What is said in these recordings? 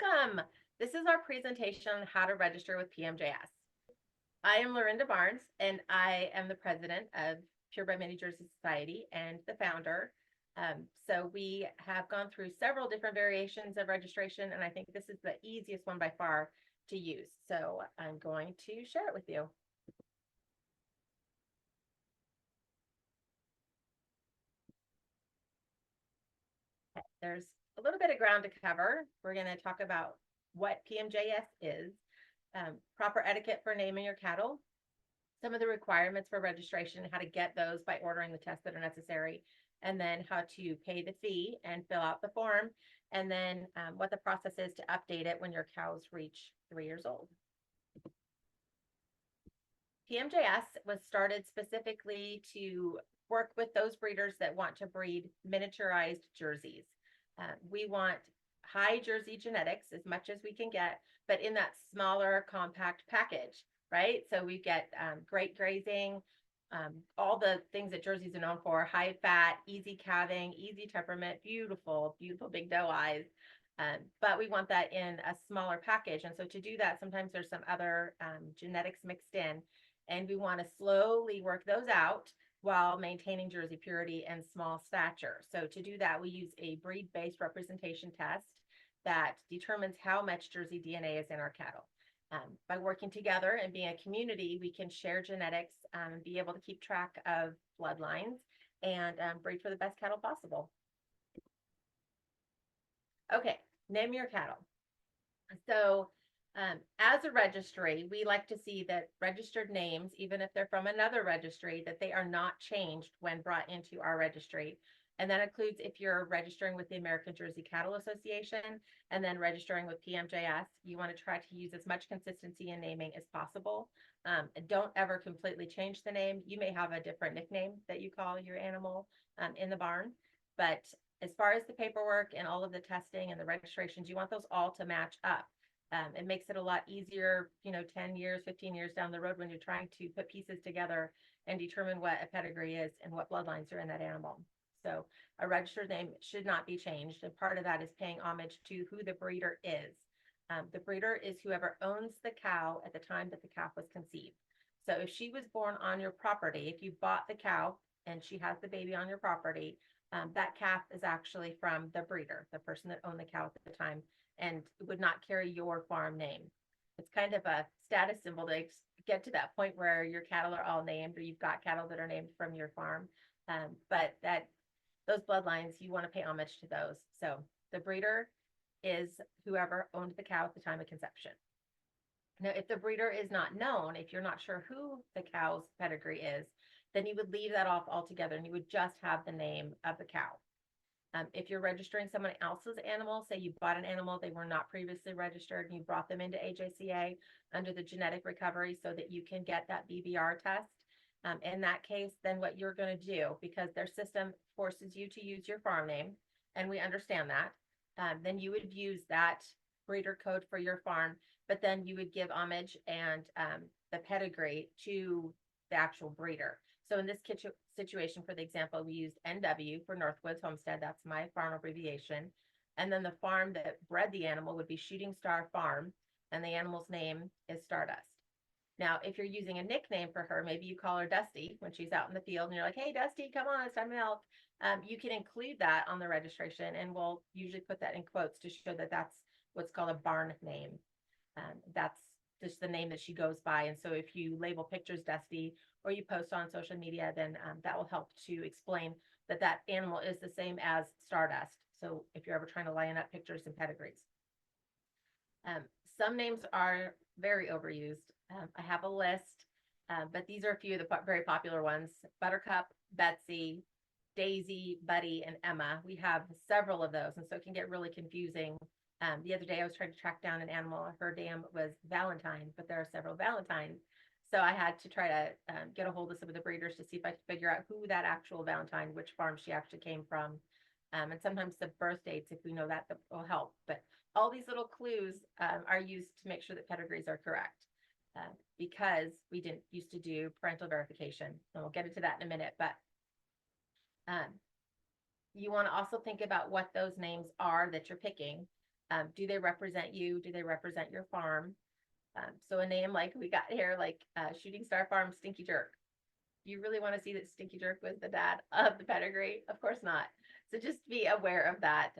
Welcome. This is our presentation on how to register with PMJS. I am Lorinda Barnes, and I am the president of Purebred Mini Jersey Society and the founder. So we have gone through several different variations of registration, and I think this is the easiest one by far to use. So I'm going to share it with you. Okay, there's a little bit of ground to cover. We're going to talk about what PMJS is, proper etiquette for naming your cattle, some of the requirements for registration, how to get those by ordering the tests that are necessary, and then how to pay the fee and fill out the form, and then what the process is to update it when your cows reach 3 years old. PMJS was started specifically to work with those breeders that want to breed miniaturized jerseys. We want high jersey genetics as much as we can get, but in that smaller, compact package, right? So we get great grazing, all the things that jerseys are known for: high fat, easy calving, easy temperament, beautiful, beautiful big doe eyes. But we want that in a smaller package. And so to do that, sometimes there's some other genetics mixed in, and we want to slowly work those out while maintaining jersey purity and small stature. So to do that, we use a breed-based representation test that determines how much jersey DNA is in our cattle. By working together and being a community, we can share genetics, be able to keep track of bloodlines, and breed for the best cattle possible. Okay, name your cattle. So as a registry, we like to see that registered names, even if they're from another registry, that they are not changed when brought into our registry. And that includes if you're registering with the American Jersey Cattle Association and then registering with PMJS, you want to try to use as much consistency in naming as possible. Don't ever completely change the name. You may have a different nickname that you call your animal in the barn, but as far as the paperwork and all of the testing and the registrations, you want those all to match up. It makes it a lot easier, 10 years, 15 years down the road when you're trying to put pieces together and determine what a pedigree is and what bloodlines are in that animal. So a registered name should not be changed. And part of that is paying homage to who the breeder is. The breeder is whoever owns the cow at the time that the calf was conceived. So if she was born on your property, if you bought the cow and she has the baby on your property, that calf is actually from the breeder, the person that owned the cow at the time, and would not carry your farm name. It's kind of a status symbol to get to that point where your cattle are all named, or you've got cattle that are named from your farm. But those bloodlines, you want to pay homage to those. So the breeder is whoever owned the cow at the time of conception. Now, if the breeder is not known, if you're not sure who the cow's pedigree is, then you would leave that off altogether and you would just have the name of the cow. If you're registering someone else's animal, say you bought an animal, they were not previously registered, and you brought them into AJCA under the genetic recovery so that you can get that BBR test. In that case, then what you're going to do, because their system forces you to use your farm name, and we understand that, then you would use that breeder code for your farm, but then you would give homage and the pedigree to the actual breeder. So in this situation, for the example, we used NW for Northwoods Homestead. That's my farm abbreviation. And then the farm that bred the animal would be Shooting Star Farm, and the animal's name is Stardust. Now, if you're using a nickname for her, maybe you call her Dusty when she's out in the field and you're like, hey, Dusty, come on, it's time to milk. You can include that on the registration, and we'll usually put that in quotes to show that that's what's called a barn name. That's just the name that she goes by. And so if you label pictures Dusty or you post on social media, then that will help to explain that that animal is the same as Stardust. So if you're ever trying to line up pictures and pedigrees. Some names are very overused. I have a list, but these are a few of the very popular ones: Buttercup, Betsy, Daisy, Buddy, and Emma. We have several of those, and so it can get really confusing. The other day I was trying to track down an animal. Her dam was Valentine, but there are several Valentines. So I had to try to get a hold of some of the breeders to see if I could figure out who that actual Valentine, which farm she actually came from. And sometimes the birth dates, if we know that, that will help. But all these little clues are used to make sure that pedigrees are correct, because we didn't used to do parental verification. And we'll get into that in a minute. But you want to also think about what those names are that you're picking. Do they represent you? Do they represent your farm? So a name like we got here, like Shooting Star Farm Stinky Jerk. You really want to see that Stinky Jerk was the dad of the pedigree? Of course not. So just be aware of that.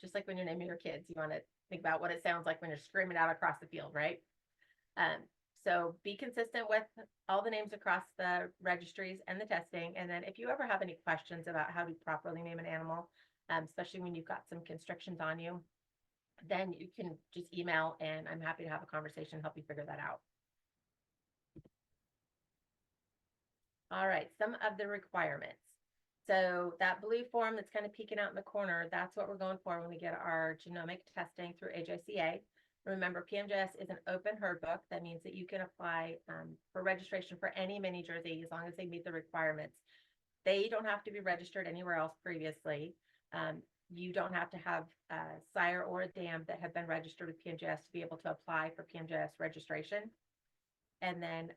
Just like when you're naming your kids, you want to think about what it sounds like when you're screaming out across the field, right? Um, so be consistent with all the names across the registries and the testing. And then if you ever have any questions about how to properly name an animal, especially when you've got some constrictions on you, then you can just email and I'm happy to have a conversation, help you figure that out. All right, some of the requirements. So that blue form that's kind of peeking out in the corner, that's what we're going for when we get our genomic testing through AJCA. Remember, PMJS is an open herd book. That means that you can apply for registration for any mini Jersey as long as they meet the requirements. They don't have to be registered anywhere else previously. You don't have to have a sire or a dam that have been registered with PMJS to be able to apply for PMJS registration. And then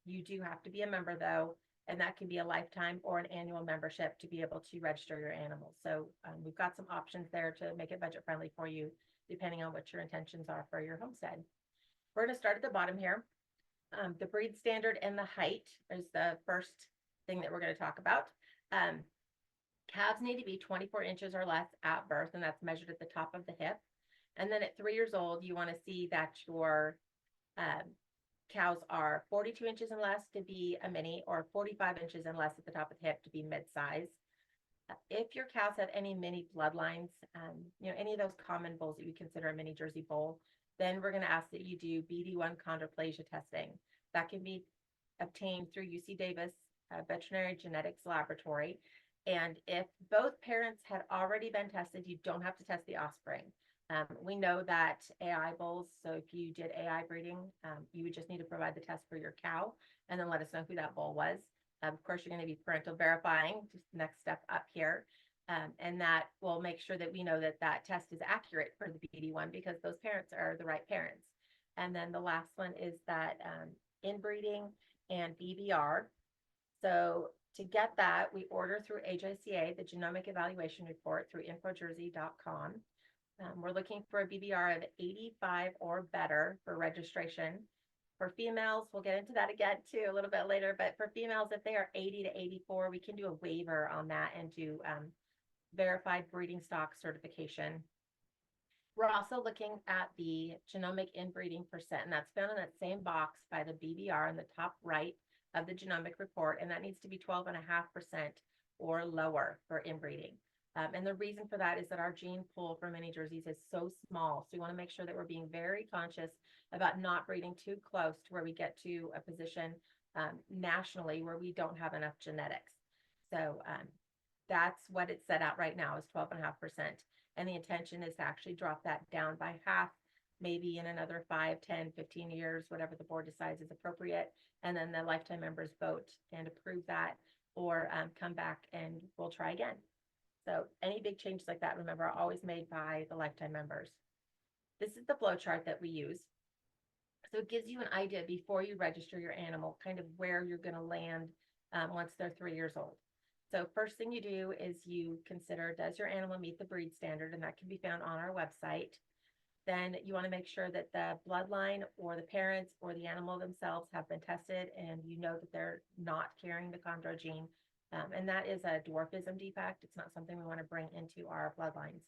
you do have to be a member though, and that can be a lifetime or an annual membership to be able to register your animals. So we've got some options there to make it budget friendly for you, depending on what your intentions are for your homestead. We're going to start at the bottom here. The breed standard and the height is the first thing that we're going to talk about. Calves need to be 24 inches or less at birth, and that's measured at the top of the hip. And then at 3 years old, you want to see that your cows are 42 inches and less to be a mini, or 45 inches and less at the top of the hip to be mid-size. If your cows have any mini bloodlines, any of those common bulls that you consider a mini Jersey bull, then we're going to ask that you do BD1 chondroplasia testing. That can be obtained through UC Davis Veterinary Genetics Laboratory. And if both parents had already been tested, you don't have to test the offspring. We know that AI bulls, so if you did AI breeding, you would just need to provide the test for your cow and then let us know who that bull was. Of course, you're going to be parental verifying, just the next step up here. And that will make sure that we know that that test is accurate for the BD1 because those parents are the right parents. And then the last one is that inbreeding and BBR. So to get that, we order through AJCA, the Genomic Evaluation Report through infojersey.com. We're looking for a BBR of 85 or better for registration. For females, we'll get into that again too a little bit later, but for females, if they are 80 to 84, we can do a waiver on that and do verified breeding stock certification. We're also looking at the genomic inbreeding percent, and that's found in that same box by the BBR in the top right of the genomic report, and that needs to be 12.5% or lower for inbreeding. And the reason for that is that our gene pool for mini Jerseys is so small. So we want to make sure that we're being very conscious about not breeding too close to where we get to a position nationally where we don't have enough genetics. So that's what it's set out right now is 12.5%. And the intention is to actually drop that down by half, maybe in another 5, 10, 15 years, whatever the board decides is appropriate. And then the lifetime members vote and approve that or come back and we'll try again. So any big changes like that, remember, are always made by the lifetime members. This is the flow chart that we use. So it gives you an idea before you register your animal, kind of where you're going to land once they're 3 years old. So first thing you do is you consider, does your animal meet the breed standard? And that can be found on our website. Then you want to make sure that the bloodline or the parents or the animal themselves have been tested and you know that they're not carrying the chondro gene. And that is a dwarfism defect. It's not something we want to bring into our bloodlines.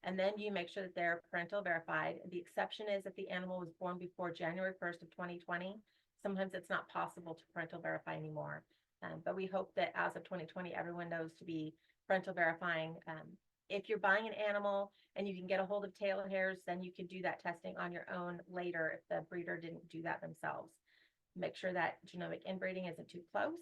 And then you make sure that they're parental verified. The exception is if the animal was born before January 1st of 2020, sometimes it's not possible to parental verify anymore. But we hope that as of 2020, everyone knows to be parental verifying. If you're buying an animal and you can get a hold of tail hairs, then you can do that testing on your own later if the breeder didn't do that themselves. Make sure that genomic inbreeding isn't too close.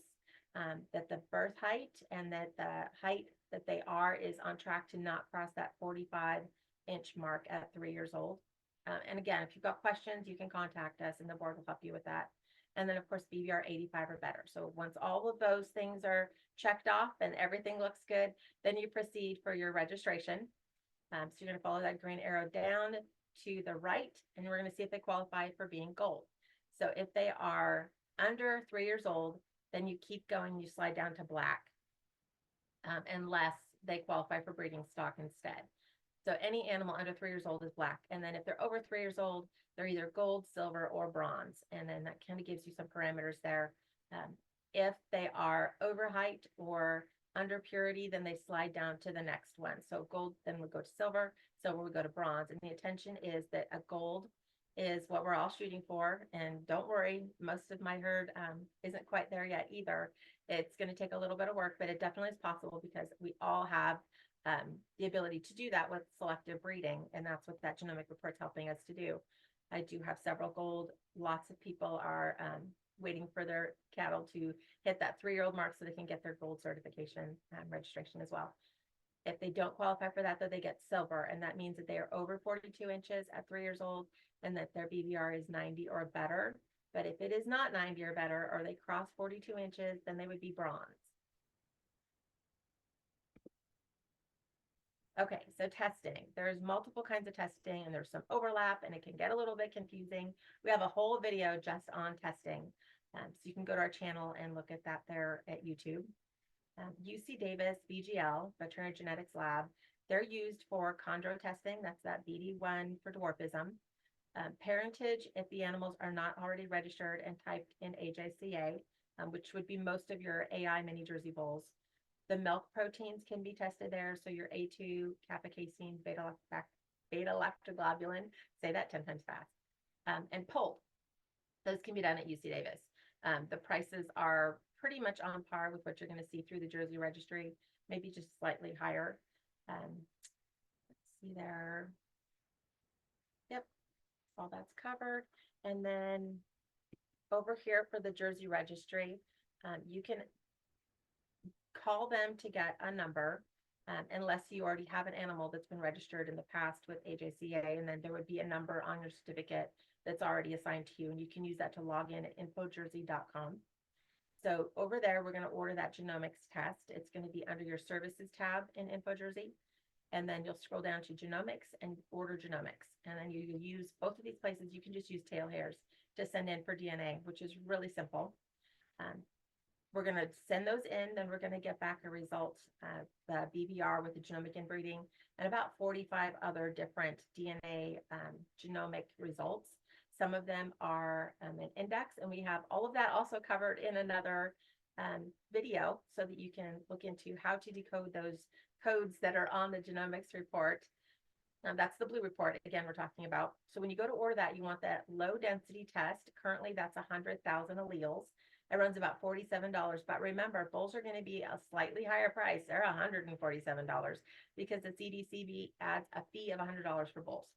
That the birth height and that the height that they are is on track to not cross that 45-inch mark at 3 years old. And again, if you've got questions, you can contact us and the board will help you with that. And then of course, BBR 85 or better. So once all of those things are checked off and everything looks good, then you proceed for your registration. So you're going to follow that green arrow down to the right, and we're going to see if they qualify for being gold. So if they are under 3 years old, then you keep going, you slide down to black, unless they qualify for breeding stock instead. So any animal under 3 years old is black. And then if they're over 3 years old, they're either gold, silver, or bronze. And then that kind of gives you some parameters there. If they are over height or under purity, then they slide down to the next one. So gold then would go to silver, silver would go to bronze. And the intention is that a gold is what we're all shooting for. And don't worry, most of my herd isn't quite there yet either. It's going to take a little bit of work, but it definitely is possible because we all have the ability to do that with selective breeding. And that's what that genomic report's helping us to do. I do have several gold. Lots of people are waiting for their cattle to hit that 3-year-old mark so they can get their gold certification registration as well. If they don't qualify for that, though, they get silver, and that means that they are over 42 inches at 3 years old and that their BVR is 90 or better. But if it is not 90 or better, or they cross 42 inches, then they would be bronze. Okay, so testing. There's multiple kinds of testing and there's some overlap and it can get a little bit confusing. We have a whole video just on testing. So you can go to our channel and look at that there at YouTube. UC Davis VGL, Veterinary Genetics Lab, they're used for chondro testing. That's that BD1 for dwarfism. Parentage, if the animals are not already registered and typed in AJCA, which would be most of your AI mini Jersey bulls. The milk proteins can be tested there. So your A2, kappa casein, beta lactoglobulin, say that 10 times fast, and POLT. Those can be done at UC Davis. The prices are pretty much on par with what you're going to see through the Jersey registry, maybe just slightly higher. Let's see there. Yep, all that's covered. And then over here for the Jersey registry, you can call them to get a number unless you already have an animal that's been registered in the past with AJCA, and then there would be a number on your certificate that's already assigned to you, and you can use that to log in at infojersey.com. So over there, we're going to order that genomics test. It's going to be under your services tab in InfoJersey, and then you'll scroll down to genomics and order genomics, and then you use both of these places. You can just use tail hairs to send in for DNA, which is really simple. We're going to send those in, then we're going to get back a result, the BVR with the genomic inbreeding, and about 45 other different DNA genomic results. Some of them are an index, and we have all of that also covered in another video so that you can look into how to decode those codes that are on the genomics report. That's the blue report, again, we're talking about. So when you go to order that, you want that low density test. Currently, that's 100,000 alleles. It runs about $47, but remember, bulls are going to be a slightly higher price. They're $147 because the CDCB adds a fee of $100 for bulls.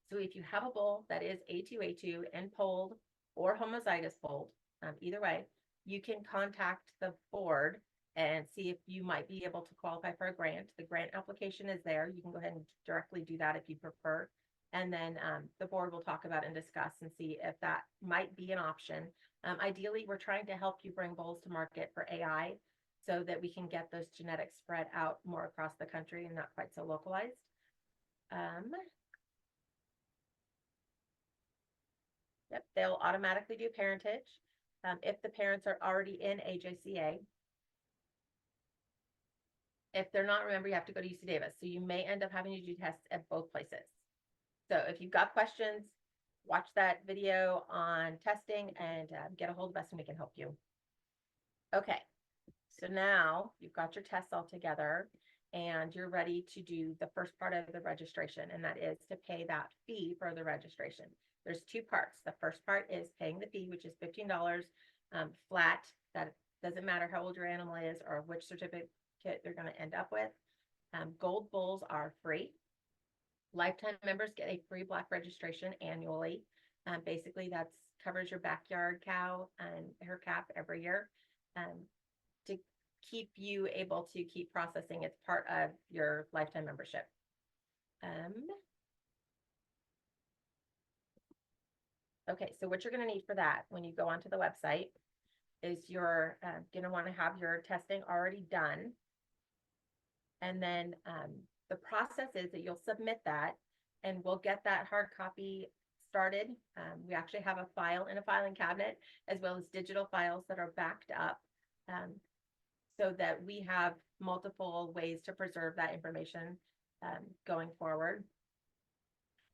So if you have a bull that is A2A2 and polled or homozygous polled, either way, you can contact the board and see if you might be able to qualify for a grant. The grant application is there. You can go ahead and directly do that if you prefer. And then the board will talk about and discuss and see if that might be an option. Ideally, we're trying to help you bring bulls to market for AI so that we can get those genetics spread out more across the country and not quite so localized. Yep, they'll automatically do parentage if the parents are already in AJCA. If they're not, remember, you have to go to UC Davis. So you may end up having to do tests at both places. So if you've got questions, watch that video on testing and get a hold of us and we can help you. Okay, so now you've got your tests all together and you're ready to do the first part of the registration, and that is to pay that fee for the registration. There's two parts. The first part is paying the fee, which is $15 flat. That doesn't matter how old your animal is or which certificate they're going to end up with. Gold bulls are free. Lifetime members get a free black registration annually. Basically, that covers your backyard cow and her calf every year to keep you able to keep processing. It's part of your lifetime membership. Okay, so what you're going to need for that when you go onto the website is you're going to want to have your testing already done. And then the process is that you'll submit that and we'll get that hard copy started. We actually have a file in a filing cabinet as well as digital files that are backed up so that we have multiple ways to preserve that information. going forward.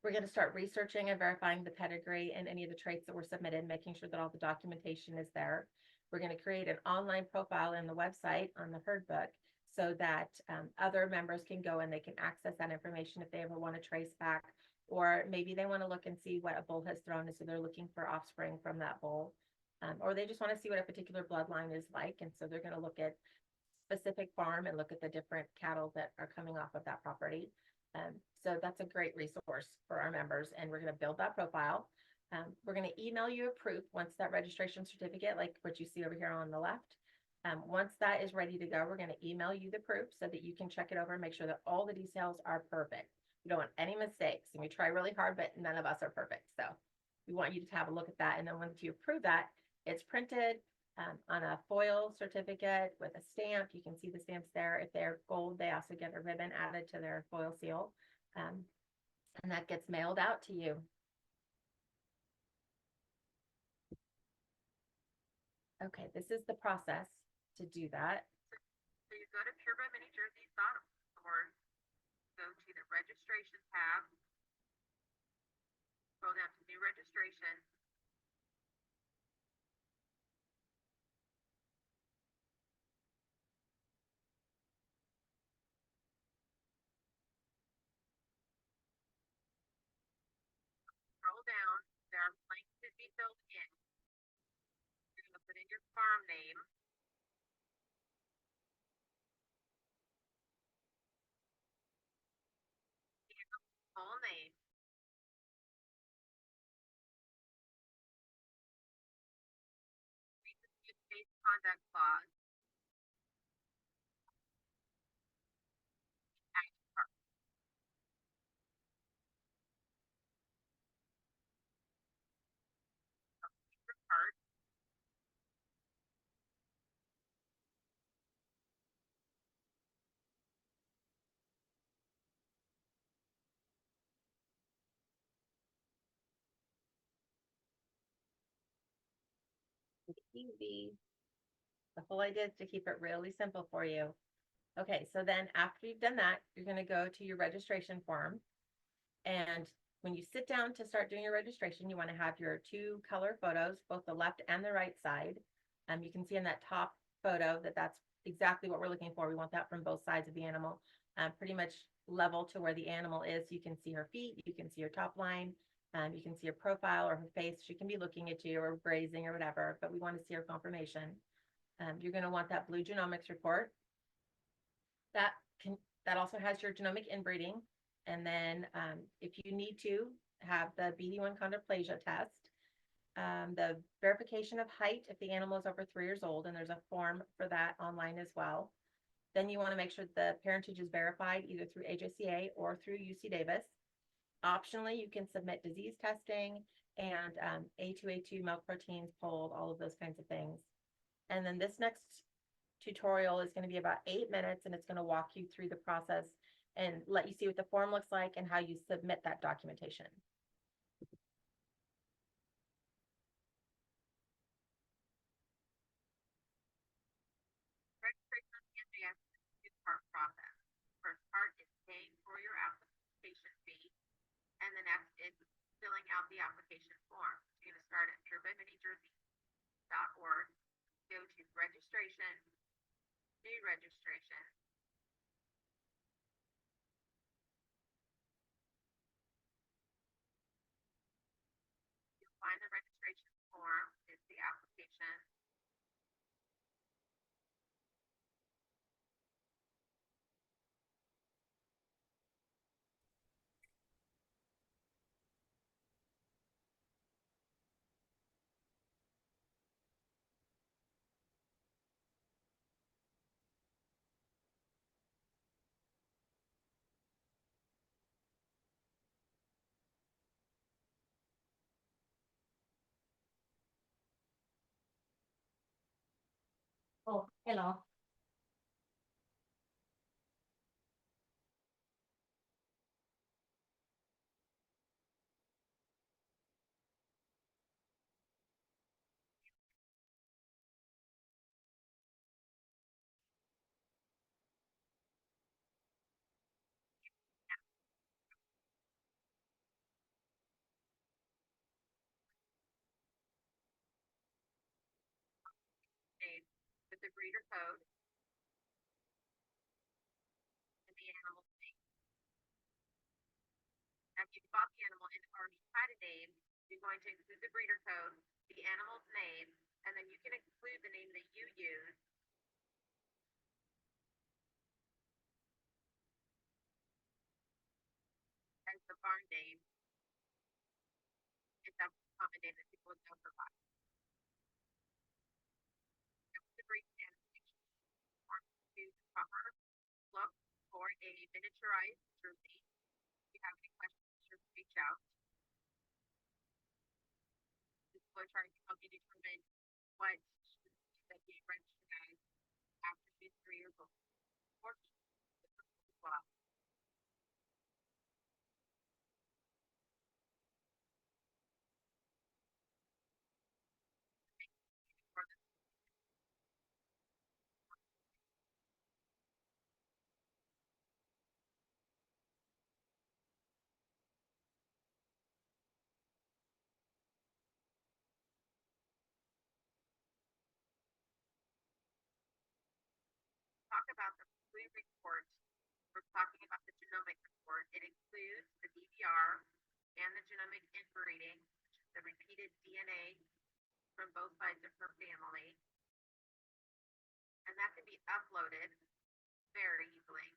We're going to start researching and verifying the pedigree and any of the traits that were submitted, making sure that all the documentation is there. We're going to create an online profile in the website on the herd book so that other members can go and they can access that information if they ever want to trace back, or maybe they want to look and see what a bull has thrown, and so they're looking for offspring from that bull, or they just want to see what a particular bloodline is like, and so they're going to look at specific farm and look at the different cattle that are coming off of that property. So that's a great resource for our members, and we're going to build that profile. We're going to email you a proof once that registration certificate, like what you see over here on the left. Once that is ready to go, we're going to email you the proof so that you can check it over and make sure that all the details are perfect. We don't want any mistakes, and we try really hard, but none of us are perfect. So we want you to have a look at that. And then once you approve that, it's printed on a foil certificate with a stamp. You can see the stamps there. If they're gold, they also get a ribbon added to their foil seal. And that gets mailed out to you. Okay, this is the process to do that. So you go to purebredminijerseys.org, go to the registration tab, scroll down to new registration. Scroll down, there are blanks to be filled in. You're going to put in your farm name. Full name. Read the case conduct clause. Part. It's easy. The whole idea is to keep it really simple for you. Okay, so then after you've done that, you're going to go to your registration form. And when you sit down to start doing your registration, you want to have your two color photos, both the left and the right side. You can see in that top photo that that's exactly what we're looking for. We want that from both sides of the animal, pretty much level to where the animal is. You can see her feet, you can see her top line, you can see her profile or her face. She can be looking at you or grazing or whatever, but we want to see her conformation. You're going to want that blue genomics report. That also has your genomic inbreeding. And then if you need to have the BD1 chondroplasia test, the verification of height if the animal is over 3 years old, and there's a form for that online as well. Then you want to make sure the parentage is verified either through AJCA or through UC Davis. Optionally, you can submit disease testing and A2A2 milk proteins pulled, all of those kinds of things. And then this next tutorial is going to be about 8 minutes, and it's going to walk you through the process and let you see what the form looks like and how you submit that documentation. Registration on PMJS is a two-part process. First part is paying for your application fee, and the next is filling out the application form. You're going to start at purebredminijerseys.org, go to registration, new registration. You'll find the registration form is the application. Oh, hello. breeder code and the animal's name. Now, if you bought the animal and already had a name, you're going to include the breeder code, the animal's name, and then you can include the name that you use as the barn name, if that's a common name that people would know for barn. That's the breed standardization form to the proper look for a miniaturized jersey. If you have any questions, just reach out. This flow chart can help you determine what that being registered as after she's 3 years old. Or as well. Talk about the flu report. We're talking about the genomic report. It includes the DVR and the genomic inbreeding, which is the repeated DNA from both sides of her family. And that can be uploaded very easily.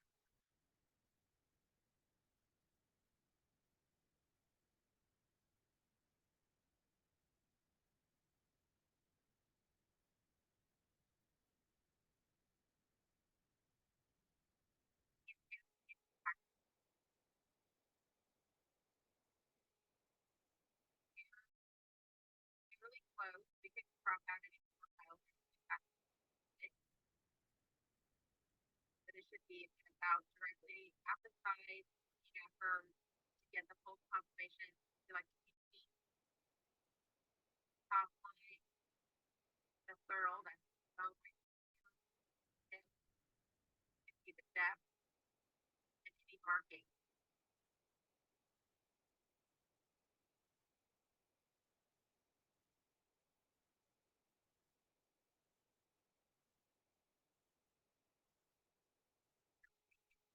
Really close, we can crop out any profiles, but it should be about directly at the side, for to get the full confirmation. You like to keep the top line, the thorough, that's so see the depth and any marking.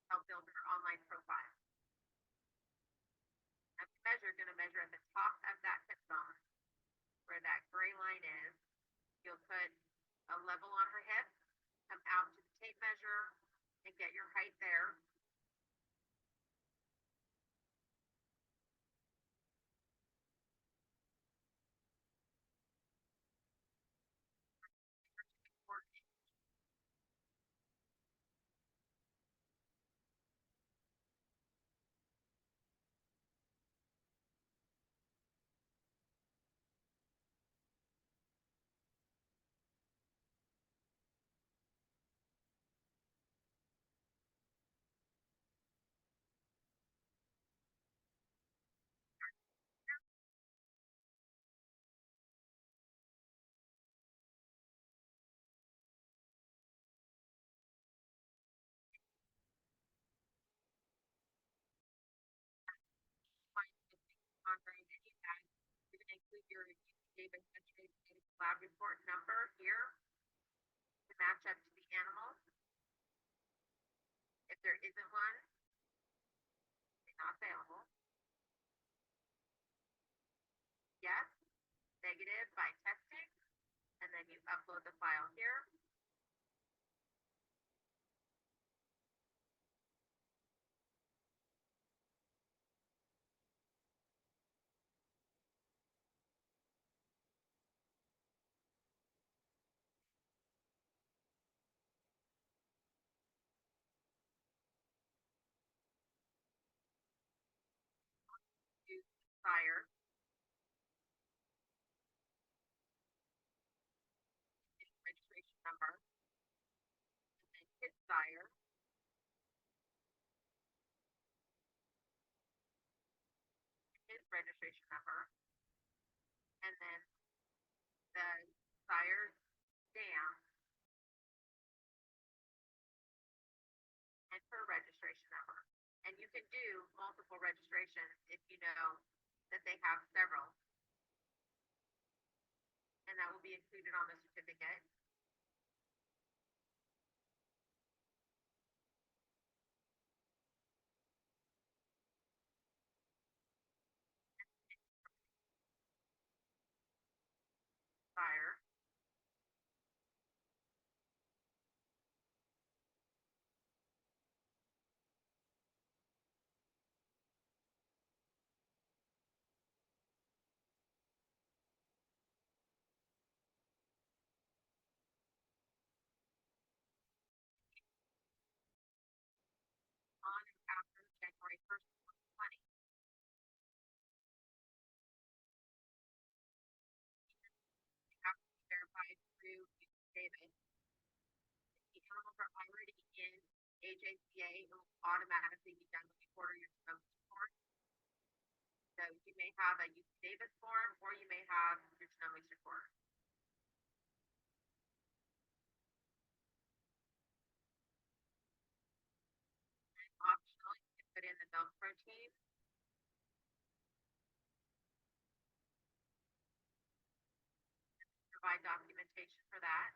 Help build her online profile. Now, going to measure at the top of that hip bone, where that gray line is. You'll put a level on her hip, come out to the tape measure, and get your height there. You're going to include your David Country lab report number here to match up to the animal. If there isn't one, it's not available. Yes, negative by testing, and then you upload the file here. Use sire, registration number, and then his sire, his registration number, and then the sire's dam and her registration number. And you can do multiple registrations if you know that they have several. And that will be included on the certificate. 1st, 2020. You have to be verified through David. The animals are already in AJCA, it will automatically be done when you order your genomics report. So you may have a UC Davis form or you may have your genomics report. And optionally, you can put in the milk protein. Provide documentation for that.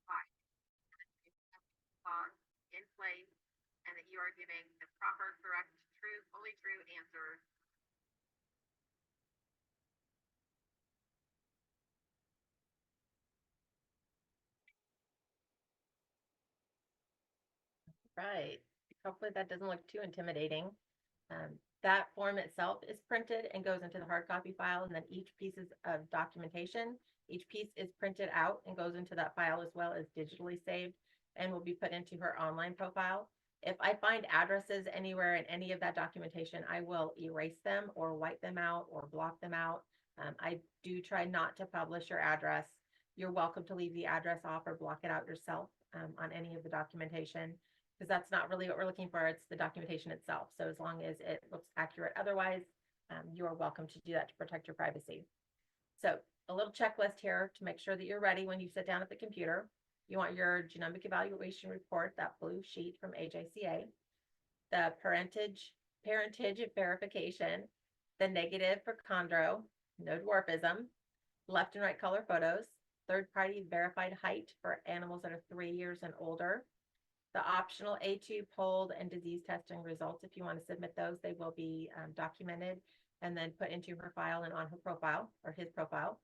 Provide in place and that you are giving the proper, correct, true, fully true answers. Right. Hopefully that doesn't look too intimidating. That form itself is printed and goes into the hard copy file, and then each pieces of documentation, each piece is printed out and goes into that file as well as digitally saved and will be put into her online profile. If I find addresses anywhere in any of that documentation, I will erase them or wipe them out or block them out. I do try not to publish your address. You're welcome to leave the address off or block it out yourself on any of the documentation, because that's not really what we're looking for. It's the documentation itself. So as long as it looks accurate otherwise, you are welcome to do that to protect your privacy. So a little checklist here to make sure that you're ready when you sit down at the computer. You want your genomic evaluation report, that blue sheet from AJCA, the parentage verification, the negative for chondro, no dwarfism, left and right color photos, third-party verified height for animals that are 3 years and older, the optional A2 polled and disease testing results. If you want to submit those, they will be documented and then put into her file and on her profile or his profile.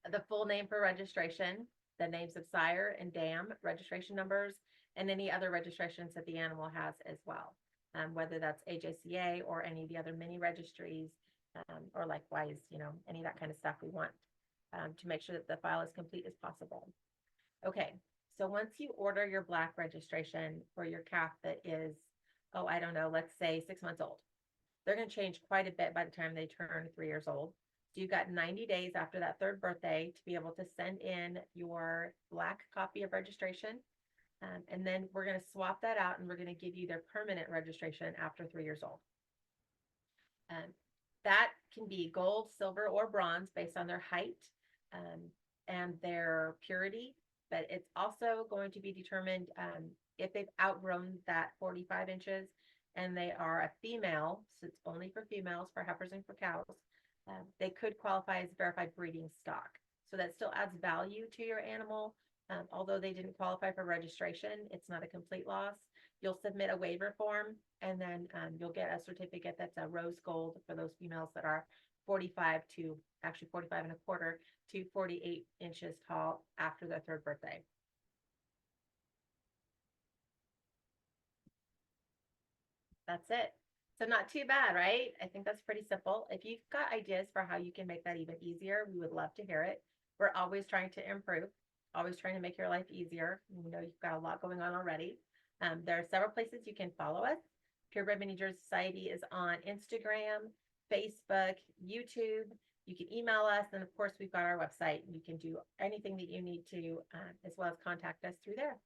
The full name for registration, the names of sire and dam registration numbers, and any other registrations that the animal has as well, whether that's AJCA or any of the other mini registries, or likewise, any of that kind of stuff we want to make sure that the file is complete as possible. Okay, so once you order your black registration for your calf that is, oh, I don't know, let's say 6 months old, they're going to change quite a bit by the time they turn 3 years old. So you've got 90 days after that third birthday to be able to send in your black copy of registration. And then we're going to swap that out and we're going to give you their permanent registration after 3 years old. That can be gold, silver, or bronze based on their height and their purity. But it's also going to be determined if they've outgrown that 45 inches and they are a female, so it's only for females, for heifers and for cows, they could qualify as verified breeding stock. So that still adds value to your animal. Although they didn't qualify for registration, it's not a complete loss. You'll submit a waiver form and then you'll get a certificate that's a rose gold for those females that are 45 to actually 45 and a quarter to 48 inches tall after their third birthday. That's it. So not too bad, right? I think that's pretty simple. If you've got ideas for how you can make that even easier, we would love to hear it. We're always trying to improve, always trying to make your life easier. You know, you've got a lot going on already. There are several places you can follow us. Purebred Mini Jersey Society is on Instagram, Facebook, YouTube. You can email us. And of course, we've got our website. You can do anything that you need to, as well as contact us through there.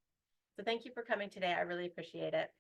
So thank you for coming today. I really appreciate it.